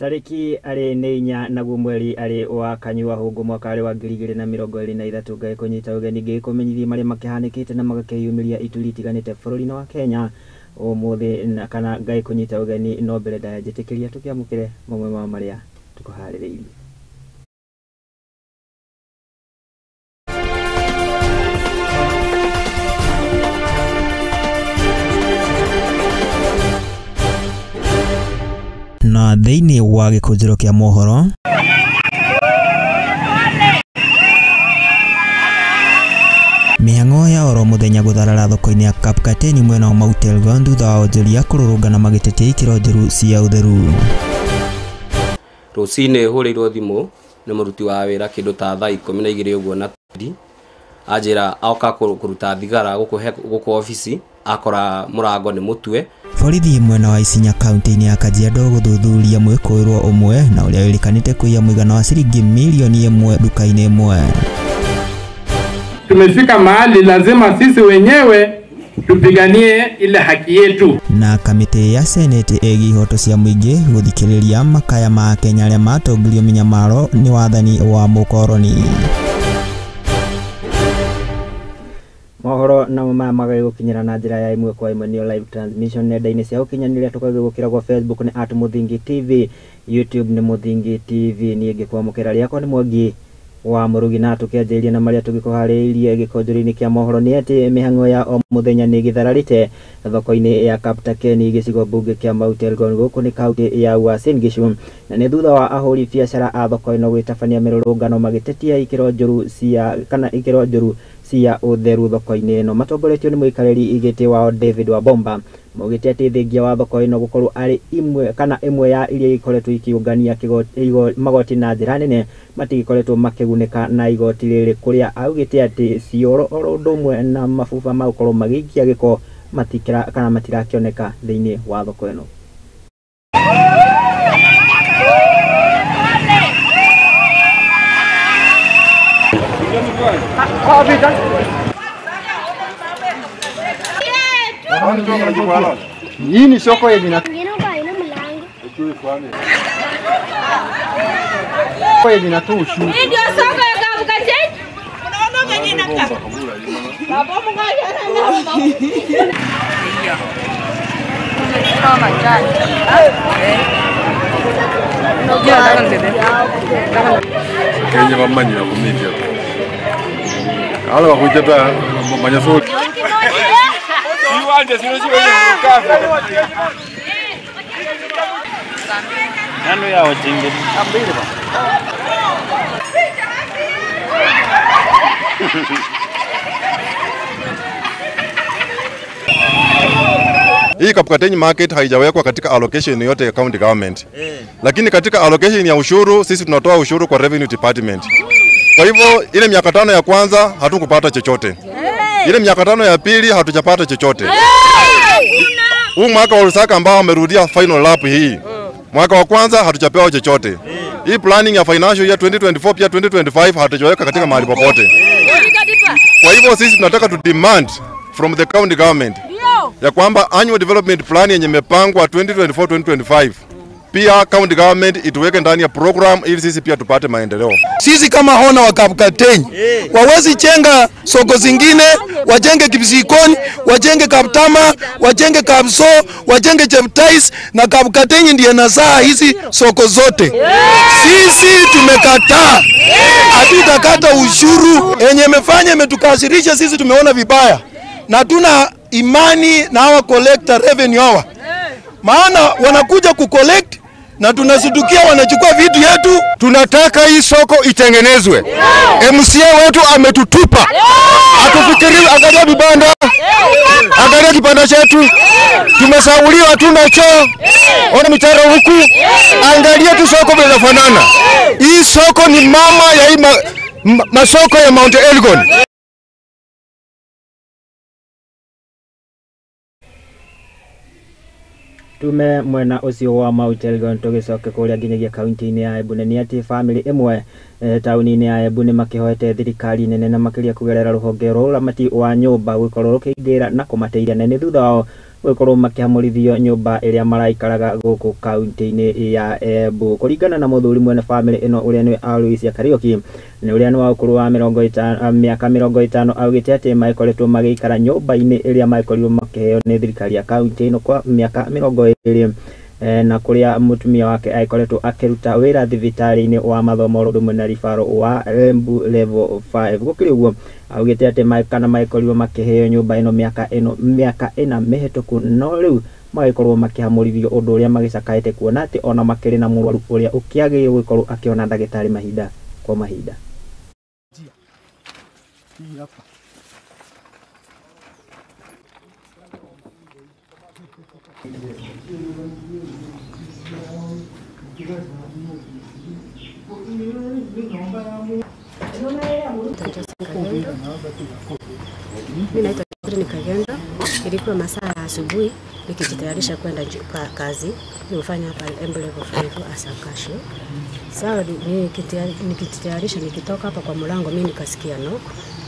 Tariki ari neinya naguo mweri ari wa Kanyua hungu mwaka ari wa 2023 ngai kunyita ugeni ngikumenyithia maria makihanikite na magakeyumiria ituri itiganite bururi wa Kenya umuthi na kana ngai kunyita ugeni no mbere ndajitikiria tukiamukire mamwe ma maria tukuhaririirie. Na thiini wa gikunjiro kia mohoro mihango ya oro muthenya gutharara thoko-ini ya Kapkateni mwena wa Mount Elgon thutha wa onjoria kururungana magitetia ikiro njeru cia utheru. Rucini hurirwo thimu ni muruti wa wira kindu ta thaa 12 uguo na tindi ajira auka kuruta thigara guku ofisi akora murango ni mutwe. Borithi mwena wa Isinya kaunti-ini ya Kajiado guthuthuria mwikoirwo umwe na uria wirikanite kuiya muigana wa shilingi milioni 1 duka-ini imwe. Tumefika mahali lazima sisi wenyewe tupiganie ile haki yetu. Na kamiti ya Senate egi hoto cia muingi guthikiriria makaya ma Kenya aria matongirio minyamaro ni wathani wa mukoroni. Mohoro na mamagai gukinyira na njira ya imwe kwa imwe ni live transmission nenda-ini cia ukinyaniria tukagukira kwa Facebook ni @muthingi TV, YouTube ni Muthingi TV. Ni ngikwamukira riakwa ni Mwangi wa Murugi na tukianjiria na maria tugikuhariririe gikonjori-ini kia mohoro ni ati mihango ya o muthenya ni githararite thoko-ini ya Kapkateni gicigo bunge kia Mount Elgon guku ni kaunti ya Uasin Gishu, na ni thutha wa ahuri biacara a thoko ino gwitabania mirurungano magitetia ikiro njuru cia cia utheru thoko-ini ino. Matongoretio ni muikariri igiti wao David Wabomba mugite ati thengia wa thoko ino gukorwo ari imwe ya iria ikoretwo ikiungania magoti na njira nene matigikoretwo makigunika na igoti riri kuria augite ati cioro oro ndumwe na mabuba magukorwo magikia giko matikira kana matirakioneka thiini wa thoko ino. Hii ni soko yenye na yenye na tu ushuru. Hii ndio soko ya Kapkateni. Unaona venye inakaa. Baba mngaja na kama jana. Kenya wamanyi wa kumitia. Ala wakujeta manya soko. Siwanje sino kafe. Nano ya wajinge. Ambile ba. Hii Kapkateni market haijawekwa katika allocation yote ya county government. Lakini katika allocation ya ushuru sisi tunatoa ushuru kwa revenue department. Kwa hivyo ile miaka 5 ya kwanza hatukupata chochote. Ile miaka 5 ya pili hatujapata chochote. Huu mwaka wa Lusaka ambao amerudia final lap hii. Mwaka wa kwanza hatujapewa chochote. Hii planning ya financial year 2024 pia 2025 hatujaweka katika mahali popote. Kwa hivyo sisi tunataka to demand from the county government ya kwamba annual development plan yenye imepangwa 2024-2025 pia county government ituweke ndani ya program ili sisi pia tupate maendeleo. Sisi kama hona wa Kapkateni wawezi chenga soko zingine, wajenge Kipsikoni, wajenge Kaptama, wajenge Kapso, wajenge Cheptais, na Kapkateni ndiye nazaa hizi soko zote. Sisi tumekataa. Hatutakata ushuru yenye imefanya imetukasirisha sisi, tumeona vibaya. Na tuna imani na hawa collector revenue hawa. Maana wanakuja kucollect na tunasudukia wanachukua vitu yetu. Tunataka hii soko itengenezwe. MCA wetu ametutupa. Atufikirie, angalia vibanda. Angalia kibanda chetu. Tumesauliwa, hatuna choo. Ona mitaro huku. Angalia tu soko vinafanana. Hii soko ni mama ya hii masoko ya Mount Elgon. Tume mwena ucio wa Mount Elgon tugicoke kuria nginyagia kaunti-ini ya Embu ni ati family imwe tauni-ini ya Embu ni makihoete thirikari nene na makiria kugerera ruhonge rwa uramati wa nyumba gukorwo rukiingira na kumateithia, na ni thutha wao gukorwo makihamurithio nyumba iria maraikaraga guku kaunti-ini ya Embu. Kuringana na muthuri mwene family ino uria ni Aloisia Kariuki ni uria ni wa ukuru wa miaka 50 augite ati maikoretwo magikara nyumba-ini iria maikorirwo makiheo ni thirikari ya kaunti ino kwa miaka 20 na kuria mutumia wake aikoretwo akiruta wira thibitari-ini wa mathomo rumwe na rifaro wa Embu level 5. Gukiri uguo augite ati kana maikorirwo makiheo nyumba ino miaka ina mihituku no riu magikorwo makihamurithio undu uria magicakaite kuona ati ona makiri na murwaru uria ukiagirwo gukorwo akiona ndagitari mahinda kwa mahinda. Mimi naitwa Irene Kagenda. Ilikuwa masaa ya asubuhi nikijitayarisha kwenda kazi. Nimefanya hapa Embu level 5 as a cashier. Sawa, nikijitayarisha nikitoka hapa kwa mlango mimi nikasikia knock.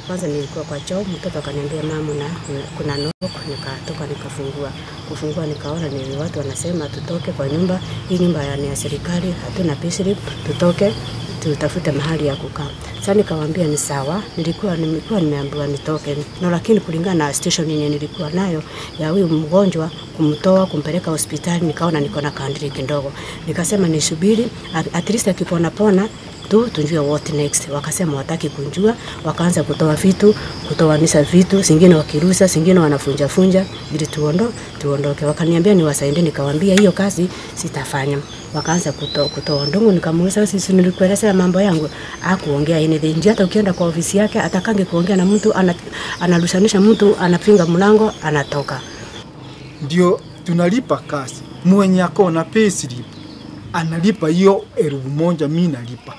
Kwanza nilikuwa kwa choo, mtoto akaniambia mama kuna knock, nikatoka nikafungua. Kufungua nikaona ni watu wanasema tutoke kwa nyumba. Hii nyumba ya serikali, hatuna payslip, tutoke tutafute mahali ya kukaa. Sasa nikawaambia ni sawa, nilikuwa nimeambiwa nitoke. No, lakini kulingana na station yenye nilikuwa nayo ya huyu mgonjwa kumtoa kumpeleka hospitali, nikaona niko na kandiri kidogo. Nikasema nisubiri at least akipona tujue what next. Wakasema wataki kunjua, wakaanza kutoanisha vitu, singine wakirusa, singine wanafunja ili tuondoke. Wakaniambia niwasaidie, nikawaambia hiyo kazi sitafanya. Wakaanza kutoa ndongo, nikamuuliza sisi nilikueleza mambo yangu, hakuongea anything. Hata ukienda kwa ofisi yake atakange kuongea na mtu, analushanisha mtu, anapinga mlango, anatoka. Ndio tunalipa kazi. Mwenye ako na payslip analipa hiyo 1000, mimi nalipa.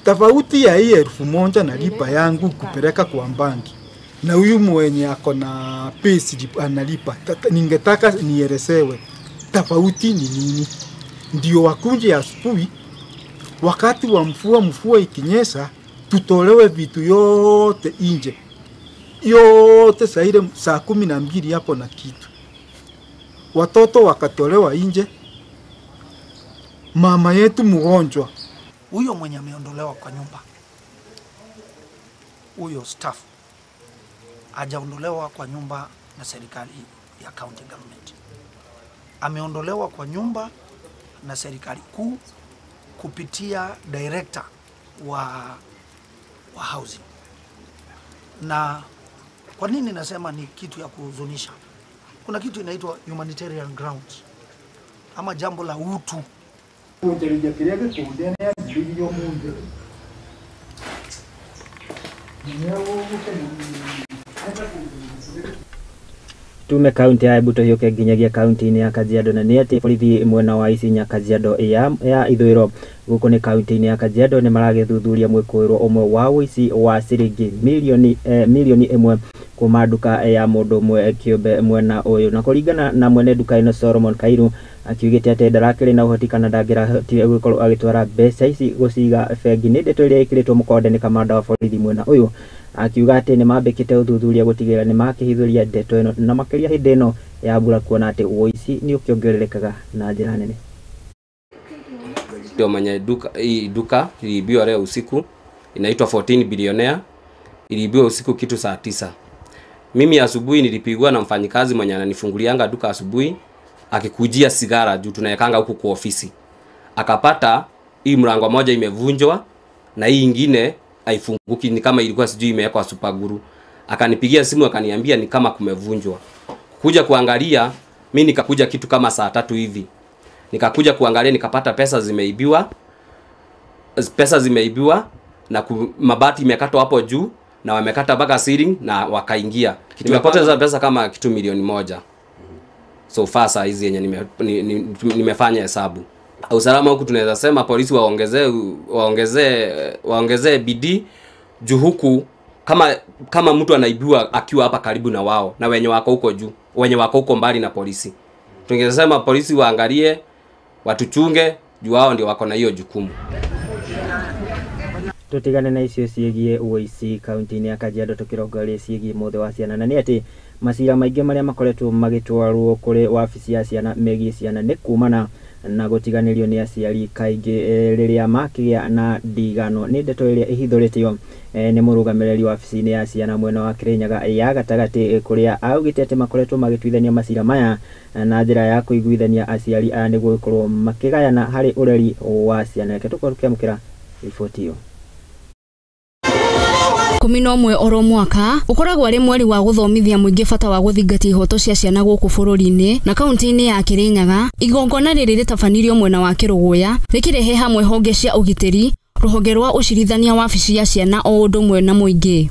Tofauti ya hii 1000 nalipa yangu kupeleka kwa banki. Na huyu mwenye ako na payslip analipa. Ningetaka nielezewe tofauti ni nini. Ndio wakuje asubuhi wakati wa mvua ikinyesha tutolewe vitu yote nje. Yote saa 12 hapo na kitu. Watoto wakatolewa nje. Mama yetu mgonjwa, huyo mwenye ameondolewa kwa nyumba, huyo staff hajaondolewa kwa nyumba na serikali ya county government. Ameondolewa kwa nyumba na serikali kuu kupitia director wa housing. Na kwa nini nasema ni kitu ya kuhuzunisha? Kuna kitu inaitwa humanitarian grounds ama jambo la utu. Tume kaunti ya Embu tohiuke nginyagia kaunti-ini ya Kajiado na ni ati borithi mwena wa Isinya Kajiado ya ithwiro guku ni kaunti-ini ya Kajiado ni maragethuthuria mwikuirwo umwe wa uici wa ciringi milioni imwe kuma nduka ya mundu mwe kiumbe mwena uyu. Na kuringana na mwene nduka ino Solomon Kairu akiugite ati ndarakiri na uhoti kana ndangirahoti gukorwo agitwara mbeca ici guciga bengi-ini. Ndeto iria ikiritwo mukonde ni kamanda wa borithi mwena uyu akiuga ati ni mambikite uthuthuria gutigira ni makihithuria ndeto ino na makiria hindi ino ya mbura kuona ati uici ni ukiongererekaga na njira nene. Ndio mwenye duka iliibiwa leo usiku, inaitwa 14 Billionaire, iliibiwa usiku kitu saa 9. Mimi asubuhi nilipigwa na mfanyikazi mwenye ananifungulianga duka asubuhi akikujia sigara juu tunayekanga huku kwa ofisi. Akapata hii mlango moja imevunjwa na hii nyingine haifunguki, ni kama ilikuwa sijui imewekwa super glue. Akanipigia simu akaniambia ni kama kumevunjwa. Kuja kuangalia, mimi nikakuja kitu kama saa 3 hivi. Nikakuja kuangalia nikapata pesa zimeibiwa na mabati imekatwa hapo juu na wamekata mpaka ceiling na wakaingia. Kitu nimepoteza pesa kama kitu milioni 1. So far saa hizi yenye nimefanya hesabu. Usalama huku tunaweza sema polisi waongezee bidii juu huku kama mtu anaibiwa akiwa hapa karibu na wao na wenye wako huko juu, wenye wako huko mbali na polisi. Tungesema polisi waangalie, watuchunge juu wao ndio wako na hiyo jukumu. tutigane na icio ciegie uici kaunti-ini ya Kajiado tukirongoria ciegie mothe wa ciana na ni ati macira maingi maria makoretwo magitwarwo kuri wabici ya ciana megie ciana ni kumana na gutiganirio ni aciari kaingi riria makigia na ndigano ni ndeto iria ihithuritio ni murugamiriri wa wabici-ini ya ciana mwena wa Kirinyaga ya gatagati kuria augite ati makoretwo magitwithania macira maya na njira ya kuiguithania aciari aya niguo ikorwo makigayana hari ureri wa ciana. Reke tukorwo tukiamukira riboti iyo. 11 oro mwaka ukoragwo ari mweri wa guthomithia muingi bata wa guthingatia ihoto cia ciana guku bururi-ini na kaunti-ini ya Kirinyaga. Igongona riri ritabanirio mwena wa Kiruguya rikirehe hamwe honge cia ugitiri, ruhonge rwa ucirithania wa wabici ya ciana o undu mwe na muingi.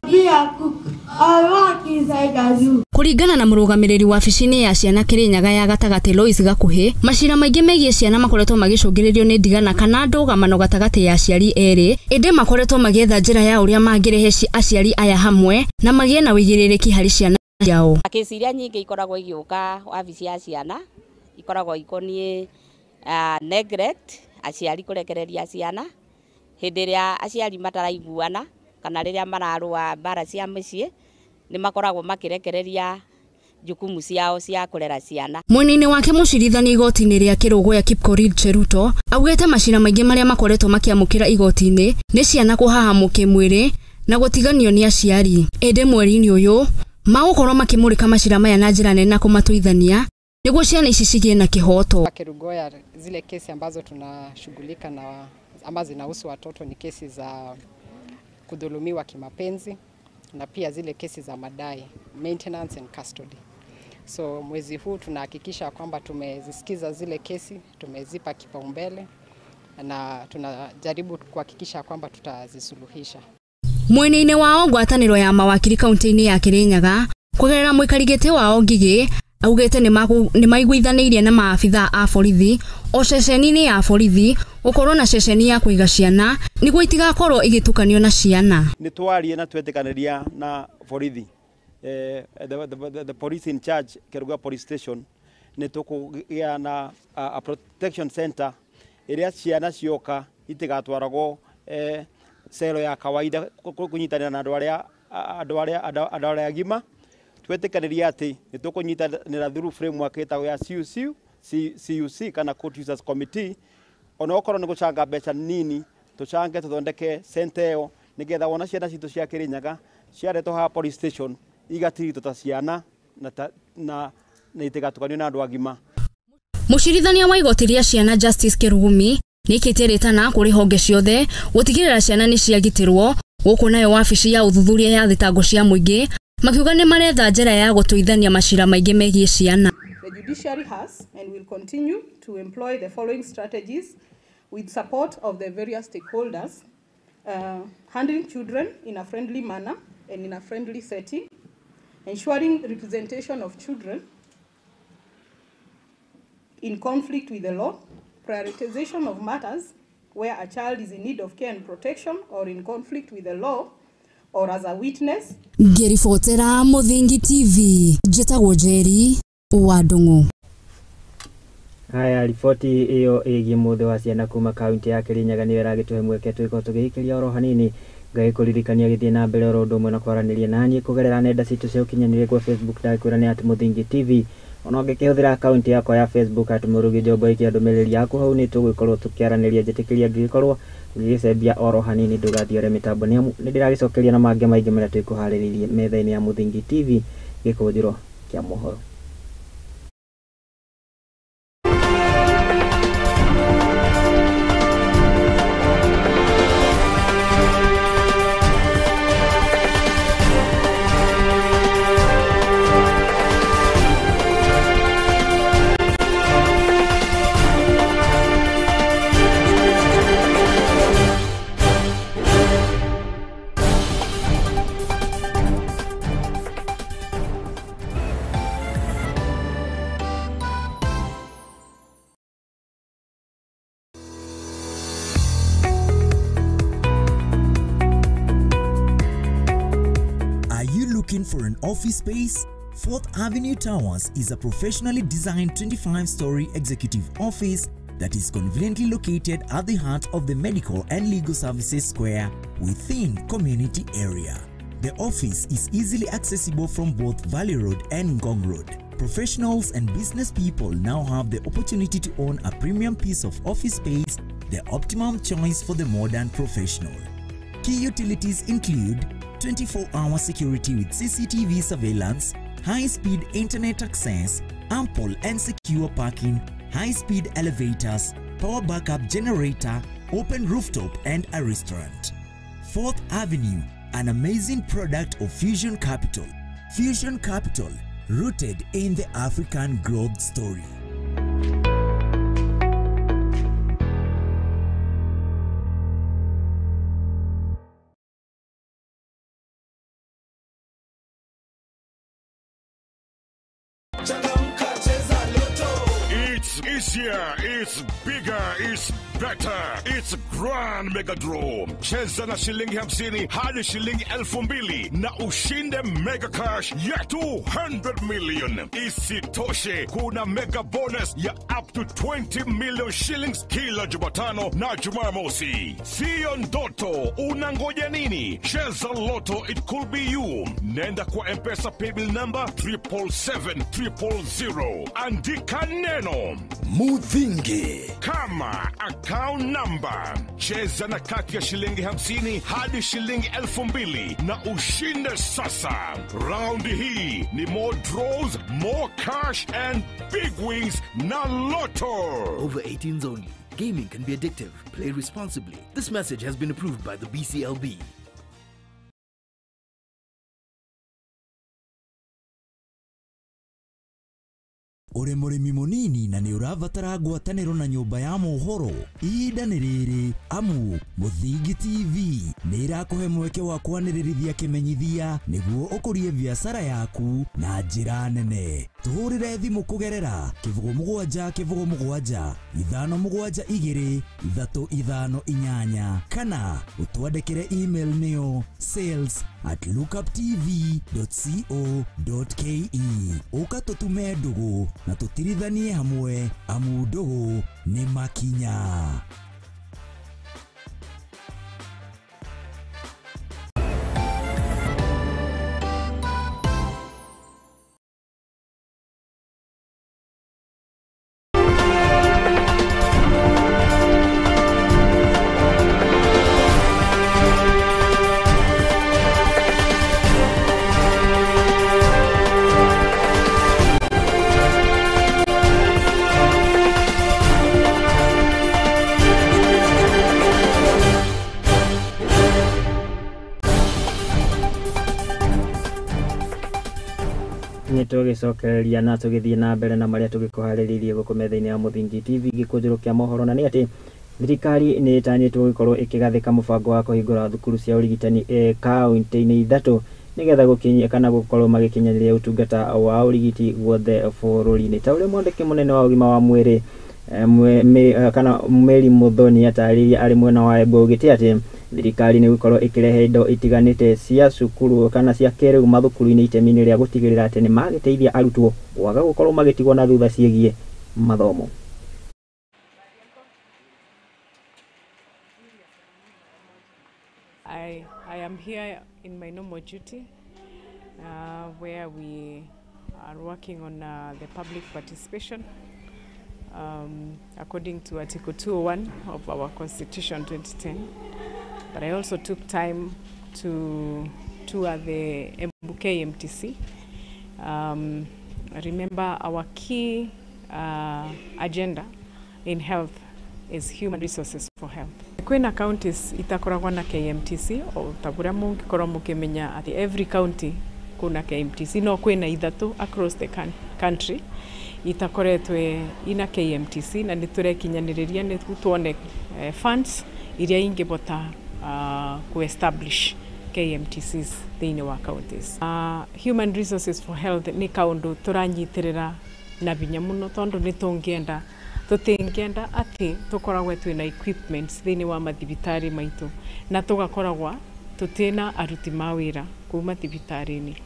Kuringana na murugamiriri wa wabici-ini ya ciana Kirinyaga ya gatagati Lois Gakuhi, macira maingi megie ciana makoretwo magicungiririo ni ndigana kana ndugamano gatagati ya aciari eri, indi makoretwo magietha njira ya uria mangirehe aciari aya hamwe na magie na wigiririki hari ciana ciao. Kesi iria nyingi ikoragwo igiuka wabici ya ciana ikoragwo ikonie neglect, aciari kurekereria ciana hindi iria aciari mataraiguana kana riria mararua bara cia mucii ni makoragwo makirekereria jukumu ciao cia kurera ciana. Mwena-ini wake mucirithania igoti-ini ria Kiruguya Kipkorir Cheruto augite macira maingi maria makoretwo makiamukira igoti-ini ni ciana kuhahamuke mwiri na gutiganio ni aciari. Ende mweri-ini uyu magukorwo makimurika macira maya na njira nene na kumatuithania niguo ciana ici cigie na kihoto. Kiruguya, zile kesi ambazo tunashughulika na ama zinahusu watoto ni kesi za kudhulumiwa kimapenzi na pia zile kesi za madai, maintenance and custody. So mwezi huu tunahakikisha kwamba tumezisikiza zile kesi, tumezipa kipaumbele na tunajaribu kuhakikisha kwamba tutazisuluhisha. Mwena-ini wao ngwataniro ya mawakili kaunti-ini ya Kirinyaga kugerera mwikarigite wao Ngigi augite ni maiguithanirie na maafitha a borithi o ceceni-ini ya borithi ukorwo na ceceni ya kuiga ciana niguo itigakorwo igitukanio na ciana. Ni twarie na twetekaniria na borithi the police in charge Kiruguya police station ni tukugia na a protection center iria ciana cioka itigatwaragwo selo ya kawaida kunyitanira na andu aria agima. Twetekaniria ati ni tukunyitanira through framework itago ya CUC kana Court Users Committee. Ona okorwo ni gucanga mbeca nini tucange tuthondeke center io nigetha wona ciana citu cia Kirinyaga ciaretwo ha police station igatirito ta ciana na itigatukanio na andu agima. Mucirithania wa igoti ria ciana Justice Kirugumi nikitiritana kuri honge ciothe gutigirira ciana ni ciagitirwo guku nayo wabici ya uthuthuria ya thitango cia muingi makiuga ni maretha njira ya gutuithania macira maingi megie ciana. The judiciary has and will continue to employ the following strategies with support of the various stakeholders: handling children in a friendly manner and in a friendly setting, ensuring representation of children in conflict with the law, prioritization of matters where a child is in need of care and protection or in conflict with the law or as a witness. Ngiribotera Muthingi TV, Njitagwo Njeri wa Ndung'u. Haya, riboti iyo igie muthe wa ciana kuma kaunti ya Kirinyaga ni iragituhe mweke twiko tugihikiria oro hanini ngai kuririkania githie na mbere oro ndumwe na kwaraniria nani kugerera nenda citu cia ukinyaniria kwa Facebook ndakwira ni @Muthingi TV. Ona ngikihũthira akaunti yakwa ya Facebook @Murugi Njombo ikia ndumiriri yaku hau ni tugwikorwo tukiaraniria njitikiria ngikorwo ngicembia oro hanini ndugathiore mitambo ni ndiragicokeria na mange maingi maria twikuhariririe metha-ini ya Muthingi TV gikuthiro kia mohoro. Looking for an office space? 4th Avenue Towers is a professionally designed 25-story executive office that is conveniently located at the heart of the Medical and Legal Services Square within community area. The office is easily accessible from both Valley Road and Ngong Road. Professionals and business people now have the opportunity to own a premium piece of office space, the optimum choice for the modern professional. Key utilities include 24-hour security with CCTV surveillance, high-speed internet access, ample and secure parking, high-speed elevators, power backup generator, open rooftop, and a restaurant. 4th Avenue, an amazing product of Fusion Capital. Fusion Capital, rooted in the African growth story. It's easier, it's bigger, it's better. It's Grand Mega Draw. Cheza na shilingi 50 hadi shilingi 2,000 na ushinde mega cash ya 200 million. Isitoshe, kuna mega bonus ya up to 20 million shillings kila Jumatano na Jumamosi. Sio ndoto, unangoja nini? Cheza Lotto, it could be you. Nenda kwa M-Pesa paybill number 777-000. Andika neno Mudhingi kama account number. Cheza na kati ya shilingi 50 hadi shilingi 2,000 na ushinde sasa. Round hii ni more draws, more cash and big wins na Lotto. Over 18s only. Gaming can be addictive. Play responsibly. This message has been approved by the BCLB. Ore murimi munini na ni uravatara ngwataniro na nyumba ya mohoro ihinda ni riri amu Muthingi TV ni irakuhe mweke wa kwanirithia kimenyithia niguo ukurie biashara yaku na njira nene. Tuhurire thimu kugerera kivugo mugwanja 572 kana utwandikire email niyo sales@lookuptv.co.ke ukatutume ndugu na tutirithanie hamwe amu ndugu ni makinya. Tugicokereria na tugithie na mbere na maria tugikuhariririe gukumetha-ini ya Muthingi TV gikunjurukia mohoro na ni ati thirikari ni itanyitwo gikorwo ikigathika mubango wa kuhingura thukuru cia urigitani kaunti-ini ithatu nigetha gukinyia kana gukorwo magikinyaniria utungata wa urigiti guothe bururi-ini. Ta uria mwandiki munene wa ugima wa mwiri kana Mary Muthoni atariria ari mwena wa Embu ugiti ati thirikari ni gukorwo ikirehe indo itiganite cia cukuru kana cia keriu mathukuru-ini itemi-ini ria gutigirira ati ni magiteithia arutwo waga gukorwo magitigwo na thutha ciegie mathomo. I am here in my normal duty where we are working on the public participation according to Article 201 of our Constitution 2010. But I also took time to tour the Embu KMTC. Remember, our key agenda in health is human resources for health. Kwina counties itakoragwa na KMTC o tabura mungikorwo mukimenya at every county kuna KMTC no kwina ithatu across the country itakoretwe ina KMTC na niturekinyaniria ni tuone funds iria ingibota ku-establish KMTCs thini wa counties. Human resources for health ni kaundu turanyitirira na binya muno tondu nitungienda tutingienda ati tukoragwe twina equipments thini wa mathibitari maitu na tugakoragwa tutina aruti mawira kuma thibitari-ini.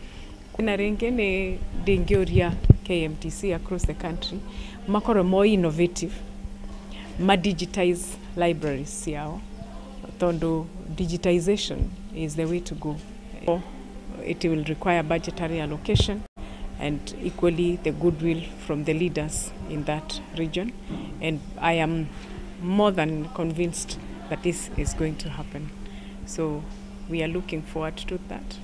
Na ringi ni ndingioria KMTC across the country makorwo more innovative digitize libraries ciao tondu digitization is the way to go. It will require budgetary allocation and equally the goodwill from the leaders in that region, and I am more than convinced that this is going to happen. So we are looking forward to that.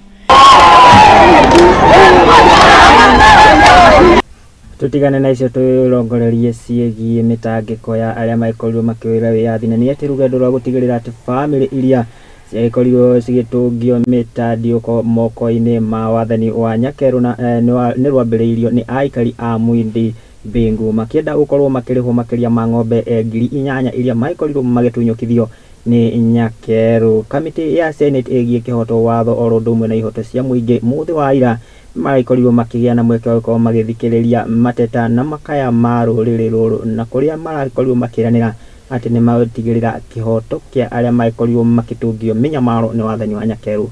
Tutigane na icio turongorerie ciĩgiĩ mĩtangĩko ya arĩa maikorirwo makĩwĩra wĩyathi, na nĩ atĩ rũgendo rwa gũtigĩrĩra atĩ famĩlĩ iria ciakorirwo cigĩtũngio mĩtandiũko moko-inĩ ma wathani wa Nyakeru nĩ rwambĩrĩirio nĩ aikari a Mwindi Mbingu makĩenda gũkorwo makĩrĩhwo makĩria ma ng'ombe 8,000 iria maikorirwo magĩtunyũkithio nĩ Nyakeru. Kamĩtĩ ya Senate ĩgiĩ kĩhoto watho oro ũndũ ũmwe na ihoto cia mũingĩ mũthĩ wa ira maikorirwo makĩgĩa na mweke wa gũkorwo magĩthikĩrĩria mateta na makaya ma rũrĩrĩ rũrũ, na kũrĩa marakorirwo makĩranĩra atĩ nĩ matigĩrĩra kĩhoto kĩa arĩa maikorirwo makĩtũngio mĩnyamaro nĩ wathani wa Nyakeru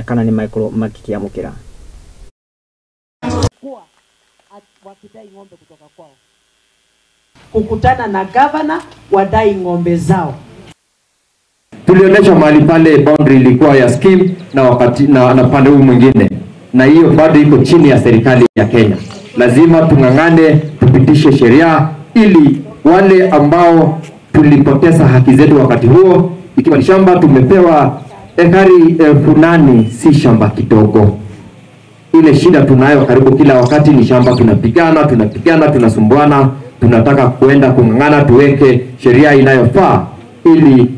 kana nĩ maikorirwo makĩamũkĩra. Wakidai ng'ombe kutoka kwao, kukutana na gavana wadai ng'ombe zao. Tulionyesha mahali pale boundary ilikuwa ya scheme na wakati na pande huu mwingine, na hiyo bado iko chini ya serikali ya Kenya. Lazima tung'ang'ane tupitishe sheria ili wale ambao tulipoteza haki zetu wakati huo, ikiwa ni shamba tumepewa ekari 8,000, si shamba kidogo. Ile shida tunayo karibu kila wakati ni shamba, tunapigana, tunasumbuana, tunataka kuenda kung'ang'ana tuweke sheria inayofaa ili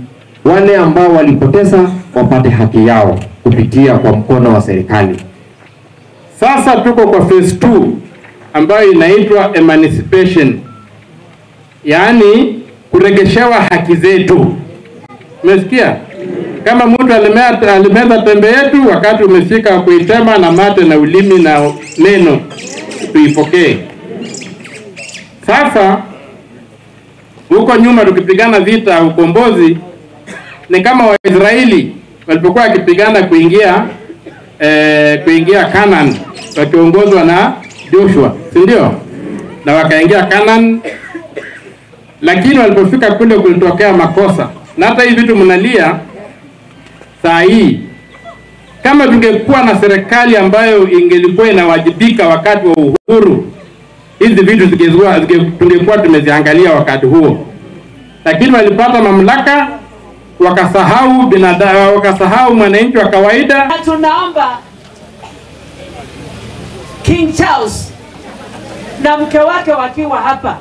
wale ambao walipoteza wapate haki yao kupitia kwa mkono wa serikali. Sasa tuko kwa phase 2 ambayo inaitwa emancipation, yaani kuregeshewa haki zetu. Umesikia? Kama mtu alimeza tembe yetu, wakati umefika kuitema na mate na ulimi na neno, tuipokee. Sasa huko nyuma tukipigana vita ukombozi, ni kama Waisraeli walipokuwa wakipigana kuingia Canaan wakiongozwa na Joshua, si ndio? Na wakaingia Canaan, lakini walipofika kule kulitokea makosa. Na hata hivi vitu mnalia saa hii, kama tungekuwa na serikali ambayo ingelikuwa inawajibika wakati wa uhuru, hizi vitu tungekuwa tumeziangalia wakati huo. Lakini walipata mamlaka wakasahau binadamu, wakasahau mwananchi wa kawaida. Tunaomba King Charles na mke wake wakiwa hapa,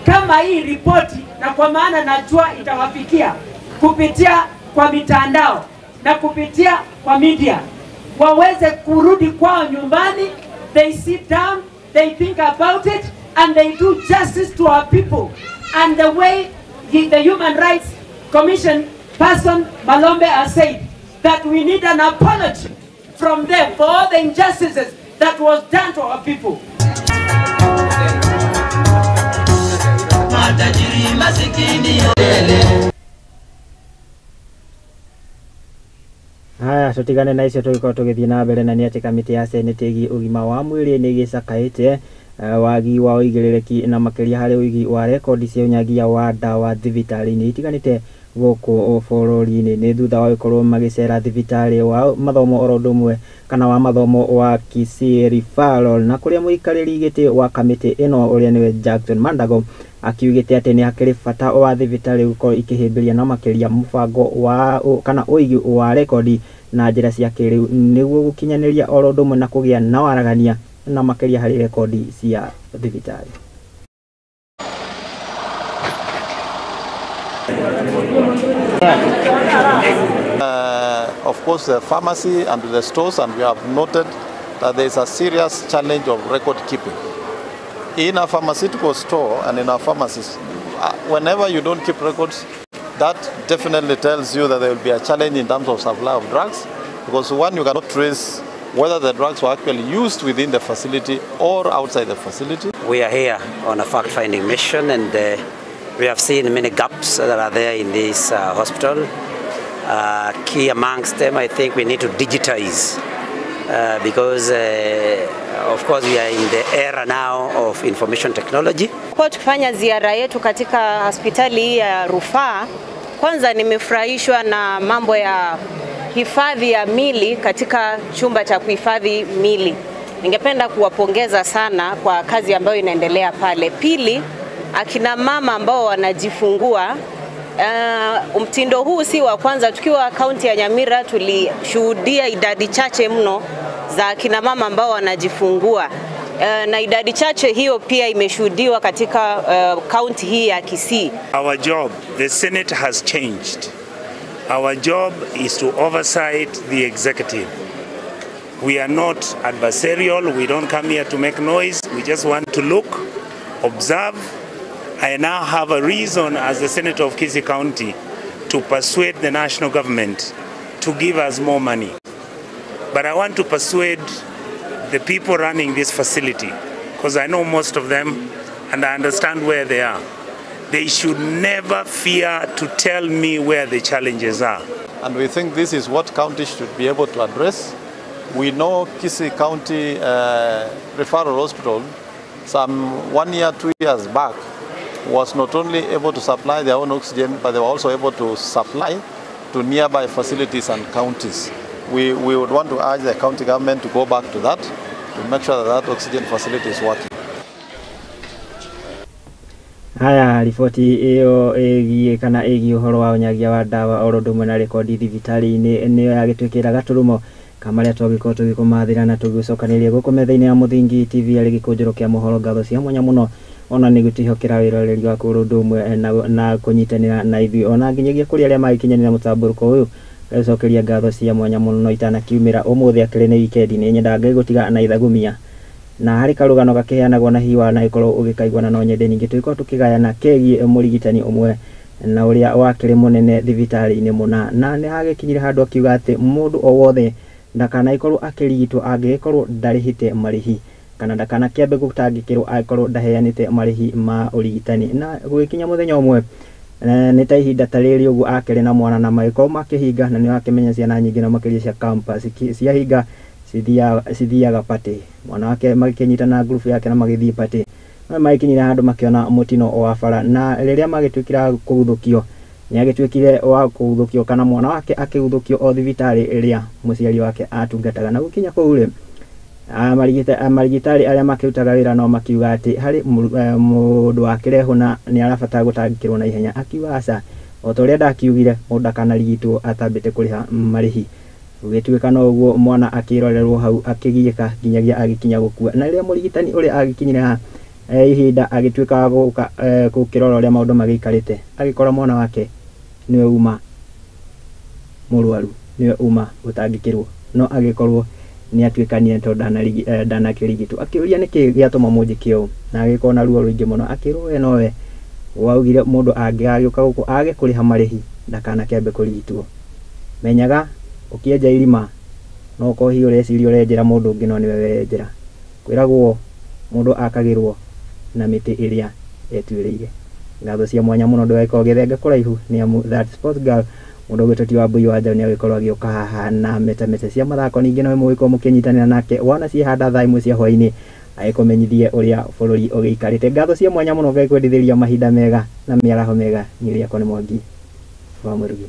kama hii ripoti, na kwa maana najua itawafikia kupitia kwa mitandao na kupitia kwa media, waweze kurudi kwao nyumbani, they sit down, they think about it, and they do justice to our people. And the way the Human Rights Commission person Malombe has said that we need an apology from them for all the injustices that was done to our people. Haya, tutigane na icio tũgĩkorwo tũgĩthiĩ na mbere, na nĩ atĩ kamĩtĩ ya Senate ĩgiĩ ũgima wa mwĩrĩ nĩ ĩgĩcakaĩte wagi wa ũigĩrĩrĩki na makĩria harĩ ũigi wa rekondi cia ũnyagia wa ndawa thibitarĩ-inĩ itiganĩte gũkũ bũrũri-inĩ, nĩ thutha wa gũkorwo magĩcera thibitarĩ wa mathomo oro ũndũ ũmwe kana wa mathomo wa Kisii Referral, na kũrĩa mũikarĩri gĩtĩ wa kamĩtĩ ĩno ũrĩa nĩwe Jackson Mandago akiugĩte atĩ nĩ hakĩrĩ bata wa thibitarĩ gũkorwo ikĩhĩmbĩria na makĩria mũbango wa kana ũigi wa rekondi na njĩra cia kĩrĩu nĩguo gũkinyanĩria oro ũndũ ũmwe na kũgĩa na waragania na makĩria harĩ rekondi cia thibitarĩ. Of course, the pharmacy and the stores, and we have noted that there is a serious challenge of record keeping. In a pharmaceutical store and in our pharmacies, whenever you don't keep records, that definitely tells you that there will be a challenge in terms of supply of drugs, because one, you cannot trace whether the drugs were actually used within the facility or outside the facility. We are here on a fact-finding mission, and we have seen many gaps that are there in this hospital. Key amongst them, I think we need to digitize because of course we are in the era now of information technology. Kwa tukifanya ziara yetu katika hospitali ya rufaa, kwanza nimefurahishwa na mambo ya hifadhi ya mili katika chumba cha kuhifadhi mili. Ningependa kuwapongeza sana kwa kazi ambayo inaendelea pale. Pili, akina mama ambao wanajifungua, mtindo huu si wa kwanza. Tukiwa kaunti ya Nyamira tulishuhudia idadi chache mno za akina mama ambao wanajifungua. Na idadi chache hiyo pia imeshuhudiwa katika kaunti hii ya Kisii. Our job, the Senate has changed. Our job is to oversight the executive. We are not adversarial. We don't come here to make noise. We just want to look, observe. I now have a reason as the Senator of Kisii County to persuade the national government to give us more money. But I want to persuade the people running this facility, because I know most of them and I understand where they are. They should never fear to tell me where the challenges are. And we think this is what counties should be able to address. We know Kisii County Referral Hospital, some 1 year, 2 years back, was not only able to supply their own oxygen, but they were also able to supply to nearby facilities and counties. We would want to urge the county government to go back to that, to make sure that that oxygen facility is working. Haya, riboti iyo ĩgiĩ kana ĩgiĩ ũhoro wa ũnyagia wa ndawa o ũndũ ũmwe na rekondi thibitarĩ-inĩ nĩyo yagĩtwĩkĩra gaturumo kamarĩa twagĩkorwo tũgĩkũmathĩra na tũgĩcokanĩria gũkũ metha-inĩ ya Mũthingi TV arĩ gĩkũnjũro kĩa mohoro ngatho cia mwanya mũno ona nĩ gũtihokera wĩroreri wa kũrũ ũndũ ũmwe na kũnyitanĩra na ithuĩ ona nginyagia kũrĩ arĩa magĩkinyanĩra mũtambũrũko ũyũ gũcokeria ngatho cia mwanya mũno no itanakiumĩra ũmũthĩ akĩrĩ nĩ weekend nĩ nyendaga gũtiga na ithagumia na harĩ karũgano gakĩheanagwo na hiwa na ikorwo ũgĩkaigua na no nyende ningĩ tũikorwo tũkĩgayana kegiĩ mũrigitani ũmwe na ũrĩa wakĩrĩ mũnene thibitarĩ-inĩ mũna na nĩ hagĩkinyire handũ akiuga atĩ mũndũ o wothe ndakanaĩkorwo akĩrigitwo angĩgĩkorwo ndarĩhĩte marĩhi kana ndakanakĩambe gũtangĩkĩrwo angĩkorwo ndaheanĩte marĩhi ma ũrigitani na gũgĩkinya mũthenya ũmwe nĩ ta ihinda ta rĩrĩ ũguo akĩrĩ na mwana na magĩkorwo makĩhinga na nĩ wakĩmenya ciana nyingĩ na makĩria cia campus ciahinga cithiaga pate mwana wake magĩkĩnyitana group yake na magĩthiĩ pate magĩkinyire handũ makĩona mũtino wa bara na rĩrĩa magĩtuĩkira kũguthũkio nĩ agĩtuĩkire wa kũguthũkio kana mwana wake akĩguthũkio o thibitarĩ ĩrĩa mũciari wake atungataga na gũkinya kũu rĩ marigitari arĩa makĩrutaga wĩra no makiuga atĩ harĩ mũndũ wakĩrehwo na nĩ arabatara gũtangĩkĩrwo na ihenya akiuga aca o ta ũrĩa ndakiugire mũndũ ndakanarigitwo atambĩte kũrĩha marĩhi gũgĩtuĩka no ũguo mwana akĩrorerwo hau akĩgiĩka nginyagia agĩkinya gũkua na rĩrĩa mũrigitani ũrĩa agĩkinyire ihinda agĩtuĩka wa gũka gũkĩrora ũrĩa maũndũ magĩikarĩte agĩkora mwana wake nĩwe uma mũrwaru nĩwe uma gũtangĩkĩrwo no agĩkorwo nĩ atuĩkanire tondũ ndanakĩrigitwo akĩũria nĩkĩ gĩatũma mũnjĩke ũũ na agĩkorwo na ruo rũingĩ mũno akĩrwo we nowe waugire mũndũ angĩgagĩũka gũkũ age kũrĩha marĩhi ndakanakĩambe kũrigitwo menyaga ũkĩenja irima no kohi ũreciria ũrenjera mũndũ ũngĩ no nĩwe wenjera kwĩragwo mũndũ akagĩrwo na mĩtĩ ĩrĩa etuĩrĩire ngatho cia mwanya mũno ndũgagĩkorwo ũgĩthenga kũraihu nĩ amu that sport girl mũndũ ũgĩtoti wa mbui wa njaũ nĩ agĩkorwo agĩũka haha na metamete cia mathako ningĩ no mũgĩkorwo mũkĩnyitanĩra nake wona ciĩhanda thaa imwe cia hwaĩ-inĩ agĩkũmenyithie ũrĩa bũrũri ũgĩikarĩte ngatho cia mwanya mũno ngagĩkwendithĩria mahinda mega na mĩaraho mega niĩ rĩakwa nĩ Mwangi wa Mũrugi.